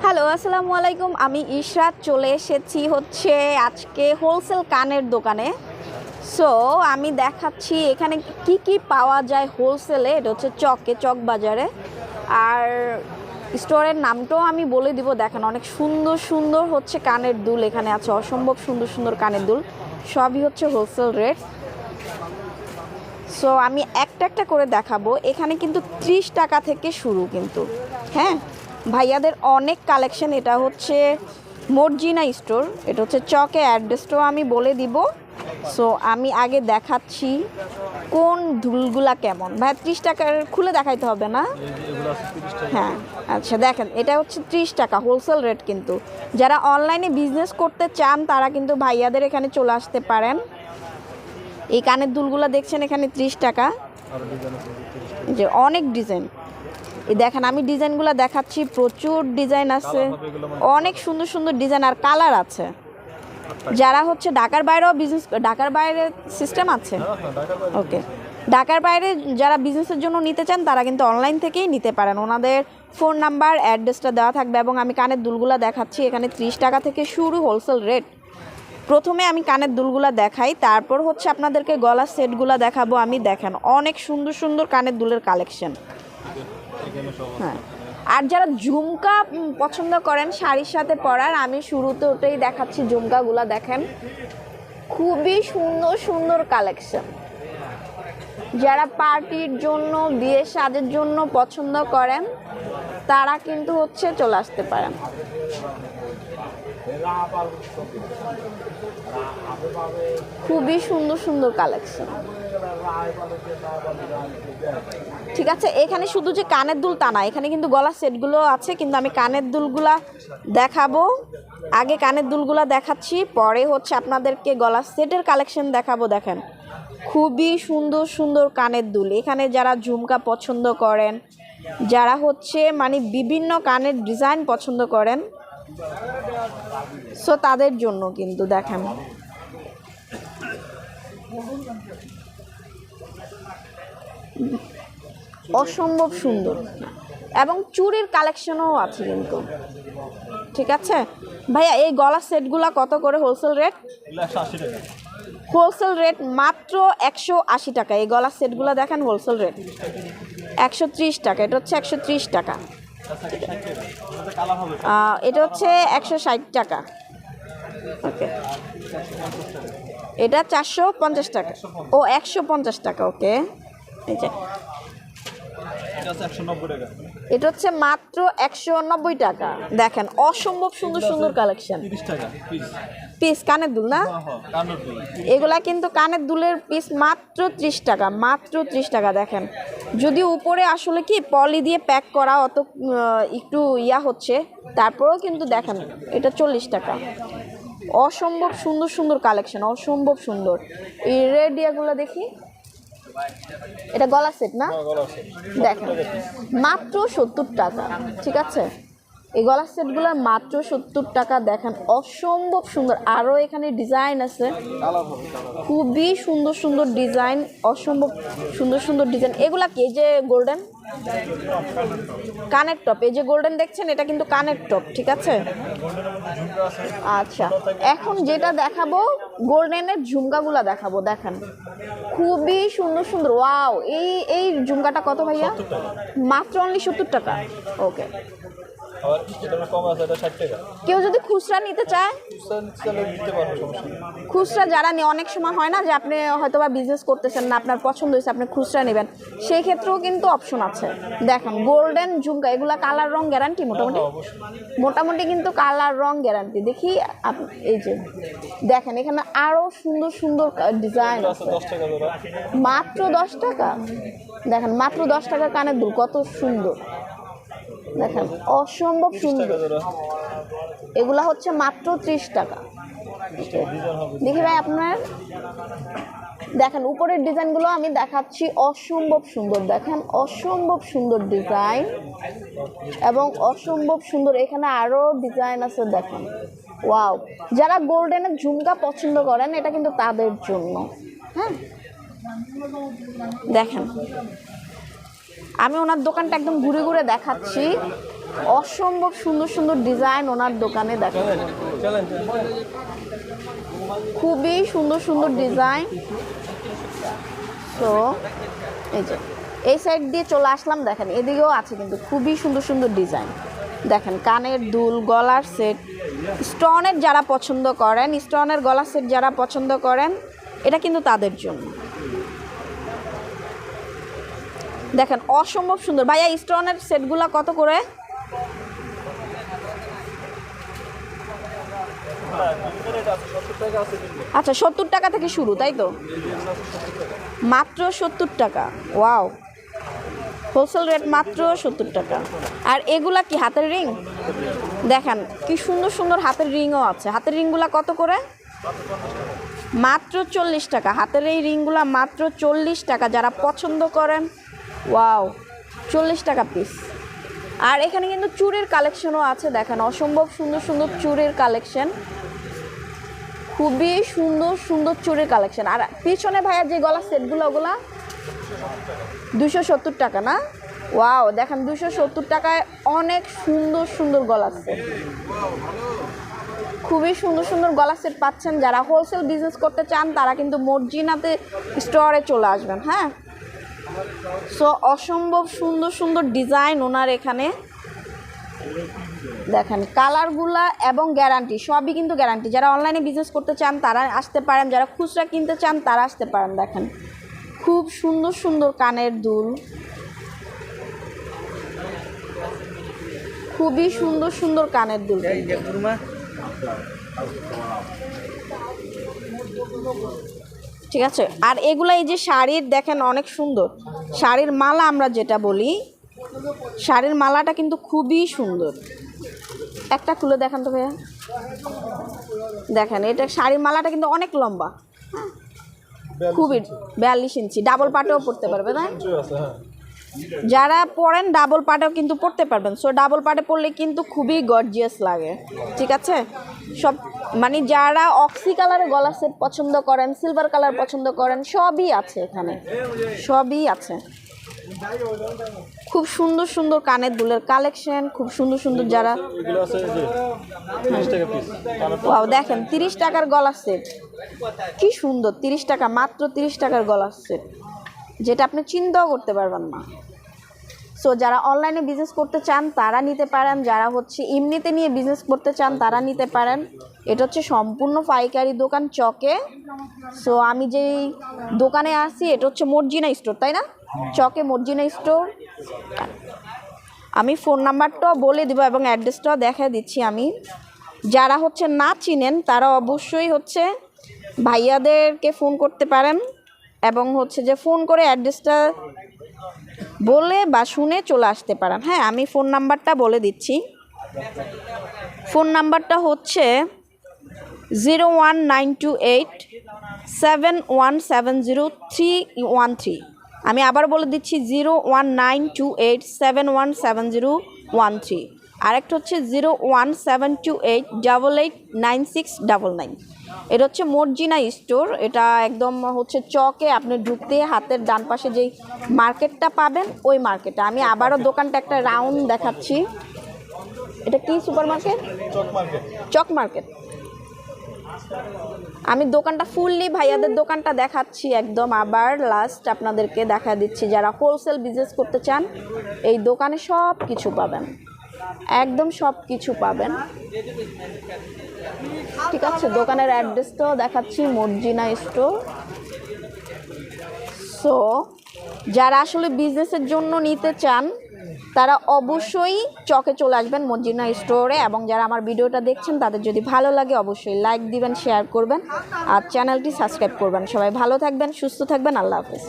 Hello, আসসালামু আলাইকুম। আমি ইশরাত চলে এসেছি হচ্ছে আজকে হোলসেল কানের দোকানে। সো আমি দেখাচ্ছি এখানে কি কি পাওয়া যায় হোলসেলে। এটা হচ্ছে চক বাজারে। আর স্টোরের নামটাও আমি বলে দিব। দেখেন অনেক সুন্দর সুন্দর হচ্ছে কানের দুল এখানে আছে, অসম্ভব সুন্দর সুন্দর কানের দুল, সবই হচ্ছে হোলসেল রেট। সো আমি একটা একটা করে দেখাবো। এখানে কিন্তু 30 টাকা থেকে শুরু কিন্তু, হ্যাঁ ভাইয়াদের অনেক কালেকশন। এটা হচ্ছে মর্জিনা স্টোর, এটা হচ্ছে চকে। অ্যাড্রেসটাও আমি বলে দিব। সো আমি আগে দেখাচ্ছি কোন দুলগুলা কেমন। ভাই 30 টাকার খুলে দেখাইতে হবে না? হ্যাঁ আচ্ছা, দেখেন এটা হচ্ছে 30 টাকা হোলসেল রেট। কিন্তু যারা অনলাইনে বিজনেস করতে চান তারা কিন্তু ভাইয়াদের এখানে চলে আসতে পারেন। এই কানের দুলগুলো দেখছেন এখানে 30 টাকা। যে অনেক ডিজাইন, এই দেখেন আমি ডিজাইনগুলো দেখাচ্ছি, প্রচুর ডিজাইন আছে, অনেক সুন্দর সুন্দর ডিজাইন আর কালার আছে। যারা হচ্ছে ঢাকার বাইরেও বিজনেস, ঢাকার বাইরে সিস্টেম আছে, ওকে, ঢাকার বাইরে যারা বিজনেসের জন্য নিতে চান তারা কিন্তু অনলাইন থেকেই নিতে পারেন। ওনাদের ফোন নাম্বার অ্যাড্রেসটা দেওয়া থাকবে। এবং আমি কানের দুলগুলো দেখাচ্ছি, এখানে 30 টাকা থেকে শুরু হোলসেল রেট। প্রথমে আমি কানের দুলগুলা দেখাই, তারপর হচ্ছে আপনাদেরকে গলার সেটগুলো দেখাবো আমি। দেখেন অনেক সুন্দর সুন্দর কানের দুলের কালেকশন। হ্যাঁ, আর যারা ঝুমকা পছন্দ করেন শাড়ির সাথে পরার, আমি শুরুতে ওটাই দেখাচ্ছি ঝুমকাগুলা। দেখেন খুবই সুন্দর সুন্দর কালেকশন। যারা পার্টির জন্য, বিয়ের সাজের জন্য পছন্দ করেন তারা কিন্তু হচ্ছে চলে আসতে পারেন। খুবই সুন্দর সুন্দর কালেকশন। ঠিক আছে, এখানে শুধু যে কানের দুল তা না, এখানে কিন্তু গলার সেটগুলো আছে। কিন্তু আমি কানের দুলগুলা দেখাবো, আগে কানের দুলগুলা দেখাচ্ছি, পরে হচ্ছে আপনাদেরকে গলার সেটের কালেকশন দেখাবো। দেখেন খুবই সুন্দর সুন্দর কানের দুল। এখানে যারা ঝুমকা পছন্দ করেন, যারা হচ্ছে মানে বিভিন্ন কানের ডিজাইন পছন্দ করেন, সো তাদের জন্য কিন্তু দেখেন অসম্ভব সুন্দর। এবং চুড়ির কালেকশনও আছে কিন্তু। ঠিক আছে ভাইয়া, এই গলার সেটগুলা কত করে হোলসেল রেট? হোলসেল রেট মাত্র 180 টাকা। এই গলার সেটগুলো দেখেন হোলসেল রেট 130 টাকা। এটা হচ্ছে 130 টাকা। এটা হচ্ছে 160 টাকা। ওকে, এটা 450 টাকা। ও 150 টাকা। ওকে, এই যে এটা হচ্ছে মাত্র 190 টাকা। দেখেন অসম্ভব সুন্দর সুন্দর কালেকশন। পিস কানের দুল না, এগুলা কিন্তু কানের দুলের পিস মাত্র 30 টাকা, মাত্র 30 টাকা। দেখেন যদি উপরে আসলে কি পলি দিয়ে প্যাক করা, অত একটু ইয়া হচ্ছে, তারপরেও কিন্তু দেখেন এটা 40 টাকা। অসম্ভব সুন্দর সুন্দর কালেকশন, অসম্ভব সুন্দর। এই রেড ইয়াগুলো দেখি, এটা গলা সেট না? দেখেন মাত্র 70 টাকা। ঠিক আছে, এই গলার সেটগুলো মাত্র 70 টাকা। দেখেন অসম্ভব সুন্দর। আরও এখানে ডিজাইন আছে, খুবই সুন্দর সুন্দর ডিজাইন, অসম্ভব সুন্দর সুন্দর ডিজাইন। এগুলা কি? এই যে গোল্ডেন কানের টপ, এই যে গোল্ডেন দেখছেন, এটা কিন্তু কানের টপ। ঠিক আছে, আচ্ছা এখন যেটা দেখাবো গোল্ডেনের ঝুমকাগুলা দেখাবো। দেখেন খুবই সুন্দর সুন্দর। ওয়াও, এই ঝুমকাটা কত ভাইয়া? মাত্র অনলি 70 টাকা। ওকে, কেউ যদি খুচরা নিতে চায়, খুচরা যারা নিয়ে, অনেক সময় হয় না যে আপনি হয়তো বা বিজনেস করতেছেন না, আপনার পছন্দ হয়েছে, আপনি খুচরা নেবেন, সেই ক্ষেত্রেও কিন্তু অপশন আছে। দেখেন গোল্ডেন ঝুমকা, এগুলা কালার রং গ্যারান্টি মোটামুটি, মোটামুটি কিন্তু কালার রং গ্যারান্টি। দেখি এই যে দেখেন এখানে আরো সুন্দর সুন্দর ডিজাইন আছে। মাত্র 10 টাকা। দেখেন মাত্র 10 টাকা কানের দুল, কত সুন্দর। দেখেন অসম্ভব সুন্দর। এগুলা হচ্ছে মাত্র 30 টাকা। দেখি ভাই আপনার, দেখেন উপরের ডিজাইনগুলো আমি দেখাচ্ছি, অসম্ভব সুন্দর। দেখেন অসম্ভব সুন্দর ডিজাইন এবং অসম্ভব সুন্দর। এখানে আরো ডিজাইন আছে। দেখেন ওয়াও, যারা গোল্ডেনের ঝুমকা পছন্দ করেন এটা কিন্তু তাদের জন্য। হ্যাঁ দেখেন আমি ওনার দোকানটা একদম ঘুরে ঘুরে দেখাচ্ছি, অসম্ভব সুন্দর সুন্দর ডিজাইন ওনার দোকানে দেখেন, খুবই সুন্দর সুন্দর ডিজাইন। তো এই যে এই সাইড দিয়ে চলে আসলাম, দেখেন এদিকেও আছে কিন্তু খুবই সুন্দর সুন্দর ডিজাইন। দেখেন কানের দুল, গলার সেট, স্টোনের যারা পছন্দ করেন, স্টোনের গলার সেট যারা পছন্দ করেন, এটা কিন্তু তাদের জন্য। দেখেন অসম্ভব সুন্দর। ভাইয়া স্টোনের সেটগুলো কত করে? আচ্ছা 70 টাকা থেকে শুরু, তাই তো? মাত্র 70 টাকা। ওয়াও, হোলসেল রেট মাত্র 70 টাকা। আর এগুলা কি হাতের রিং? দেখেন কি সুন্দর সুন্দর হাতের রিংও আছে। হাতের রিংগুলা কত করে? মাত্র 40 টাকা। হাতের এই রিংগুলা মাত্র 40 টাকা। যারা পছন্দ করেন, ওয়াও, 40 টাকা পিস। আর এখানে কিন্তু চুড়ির কালেকশনও আছে, দেখেন অসম্ভব সুন্দর সুন্দর চুড়ির কালেকশন, খুবই সুন্দর সুন্দর চুড়ির কালেকশন। আর পিছনে ভাইয়া যে গলার সেটগুলো, ওগুলা 270 টাকা না? ওয়াও, দেখেন 270 টাকায় অনেক সুন্দর সুন্দর গলার সেট, খুবই সুন্দর সুন্দর গলার সেট পাচ্ছেন। যারা হোলসেল বিজনেস করতে চান তারা কিন্তু মর্জিনাতে স্টোরে চলে আসবেন। হ্যাঁ, সো অসম্ভব সুন্দর সুন্দর ডিজাইন ওনার এখানে। দেখেন কালারগুলা এবং গ্যারান্টি, সবই কিন্তু গ্যারান্টি। যারা অনলাইনে বিজনেস করতে চান তারা আসতে পারেন, যারা খুচরা কিনতে চান তারা আসতে পারেন। দেখেন খুব সুন্দর সুন্দর কানের দুল, খুবই সুন্দর সুন্দর কানের দুল। ঠিক আছে। আর এগুলা এই যে শাড়ির, দেখেন অনেক সুন্দর শাড়ির মালা, আমরা যেটা বলি শাড়ির মালাটা কিন্তু খুবই সুন্দর। একটা খুলে দেখান তো ভাইয়া। দেখেন এটা শাড়ির মালাটা কিন্তু অনেক লম্বা, খুবই 42 ইঞ্চি। ডাবল পাটেও পরতে পারবে না? যারা পরেন ডাবল পাটেও কিন্তু পরতে পারবেন। সো ডাবল পাটে পরলে কিন্তু খুবই গর্জিয়াস লাগে। ঠিক আছে, সব মানে যারা অক্সি কালারের গলা সেট পছন্দ করেন, সিলভার কালার পছন্দ করেন, সবই আছে এখানে, সবই আছে। খুব সুন্দর সুন্দর কানের দুলের কালেকশন, খুব সুন্দর সুন্দর। যারা ওয়াও, দেখেন 30 টাকার গলার সেট, কি সুন্দর। 30 টাকা, মাত্র 30 টাকার গলার সেট, যেটা আপনি চিন্তাও করতে পারবেন না। সো যারা অনলাইনে বিজনেস করতে চান তারা নিতে পারেন, যারা হচ্ছে এমনিতে নিয়ে বিজনেস করতে চান তারা নিতে পারেন। এটা হচ্ছে সম্পূর্ণ পাইকারি দোকান চকে। সো আমি যেই দোকানে আসি এটা হচ্ছে মর্জিনা স্টোর, তাই না? চকে মর্জিনা স্টোর। আমি ফোন নাম্বারটাও বলে দিব এবং অ্যাড্রেসটাও দেখা দিচ্ছি আমি। যারা হচ্ছে না চিনেন তারা অবশ্যই হচ্ছে ভাইয়াদেরকে ফোন করতে পারেন এবং হচ্ছে যে ফোন করে অ্যাড্রেসটা বলে বা শুনে চলে আসতে পারেন। হ্যাঁ, আমি ফোন নাম্বারটা বলে দিচ্ছি। ফোন নাম্বারটা হচ্ছে 019287170 আমি আবার বলে দিচ্ছি 01928717013। আরেকটা হচ্ছে 01728889699। এটা হচ্ছে মর্জিনা স্টোর। এটা একদম হচ্ছে চকে, আপনি ঢুকতে হাতের ডান পাশে যেই মার্কেটটা পাবেন ওই মার্কেটটা। আমি আবারও দোকানটা একটা রাউন্ড দেখাচ্ছি। এটা কি সুপার মার্কেট? চক মার্কেট। আমি দোকানটা ফুললি ভাইয়াদের দোকানটা দেখাচ্ছি একদম। আবার লাস্ট আপনাদেরকে দেখা দিচ্ছি, যারা হোলসেল বিজনেস করতে চান এই দোকানে সব কিছু পাবেন, একদম সব কিছু পাবেন। ঠিক আছে, দোকানের অ্যাড্রেসটাও দেখাচ্ছি, মর্জিনা স্টোর। সো যারা আসলে বিজনেসের জন্য নিতে চান তারা অবশ্যই চকে চলে আসবেন মর্জিনা স্টোরে। এবং যারা আমার ভিডিওটা দেখছেন তাদের যদি ভালো লাগে অবশ্যই লাইক দিবেন, শেয়ার করবেন আর চ্যানেলটি সাবস্ক্রাইব করবেন। সবাই ভালো থাকবেন, সুস্থ থাকবেন। আল্লাহ হাফেজ।